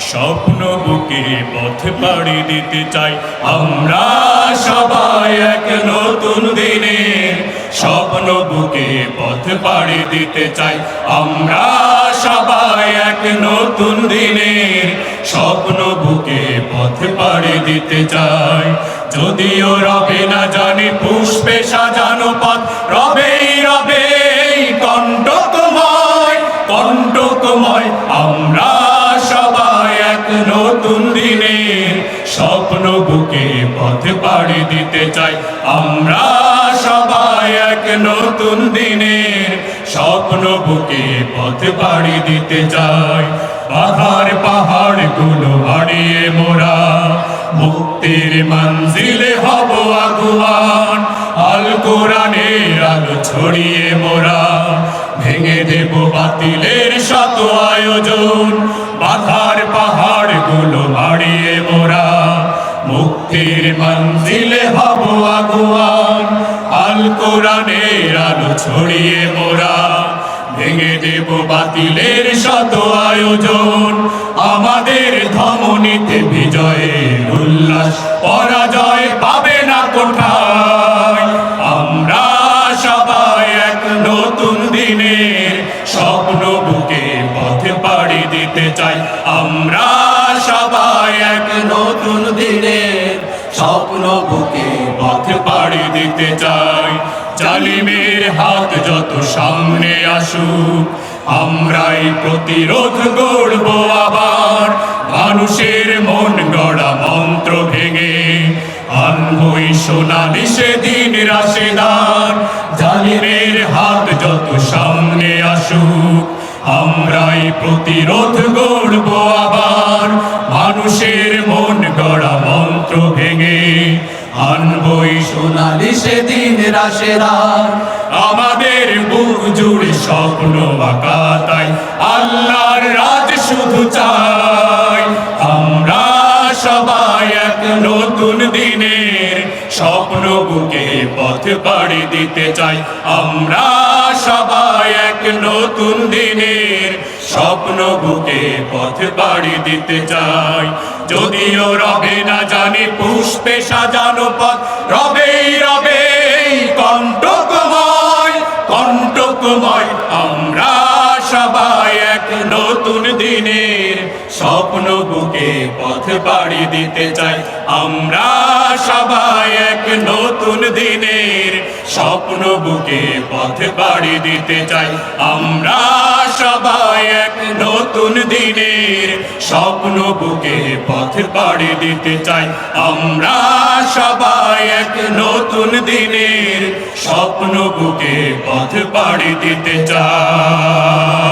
স্বপ্ন বুকে পথ পাড়ি দিতে চাই আমরা সবাই এক নতুন দিনে। স্বপ্ন বুকে পথ পাড়ি দিতে চাই আমরা সবাই এক নতুন দিনে। স্বপ্ন বুকে পথ পাড়ি দিতে চাই। যদিও রবে না জানি পুষ্পে সাজানো পথ, রবেই রবে কণ্টকময় কণ্টকময়। আমরা সবাই এক নতুন দিনে। স্বপ্ন বুকে পথ পাড়ি দিতে চাই আমরা সবাই এক নতুন দিনে। স্বপ্ন বুকে পথ পাড়ি দিতে চাই। বাধার পাহাড় গুলো হারিয়ে মোরা মুক্তির মঞ্জিলে হব আগুয়ান। আল কোরআনের আলো ছড়িয়ে মোরা ভেঙে দেব বাতিলের শত আয়োজন। বাধার পাহাড় গুলো হারিয়ে মোরা মুক্তির মঞ্জিলে হব আগুয়ান। আল কোরআনের আলো ছড়িয়ে মোরা ভেঙে দেব বাতিলের শত আয়োজন। আমাদের ধমনীতে বিজয়ের উল্লাস, পরাজয় পাবে না কোথায়। আমরা সবাই এক নতুন দিনের স্বপ্ন বুকে পথ পাড়ি দিতে চাই আমরা সবাই এক নতুন দিনের স্বপ্ন বুকে পথ পাড়ি দিতে চাই। জালিমের হাত যত সামনে আসুক আমরাই প্রতিরোধ গড়ব আবার। মানুষের মন গড়া মন্ত্র ভেঙে আনবই সোনালি সেদিন রাশেদার। জালিমের হাত যত সামনে আসুক আমরাই প্রতিরোধ গড়ব আবার। মানুষের মন গড়া মন্ত্র ভেঙে আনবই সোনালি সেদিন রাশেদার। আমাদের বুক জুড়ে স্বপ্ন আঁকা, তাই আল্লাহর রাজ শুধু চাই। আমরা সবাই এক নতুন দিনের স্বপ্ন বুকে পথ পাড়ি দিতে চাই আমরা সবাই এক নতুন দিনের স্বপ্ন বুকে পথ পাড়ি দিতে চাই। যদিও রবে না জানি পুষ্পে সাজানো পথ, রবেই রবে কণ্টকময় কণ্টকময়। আমরা সবাই এক নতুন দিনের স্বপ্ন বুকে পথ পাড়ি দিতে চাই আমরা সবাই এক নতুন দিনের স্বপ্ন বুকে পথ পাড়ি দিতে চাই আমরা সবাই এক নতুন দিনের স্বপ্ন বুকে পথ পাড়ি দিতে চাই আমরা সবাই এক নতুন দিনের স্বপ্ন বুকে পথ পাড়ি দিতে চাই।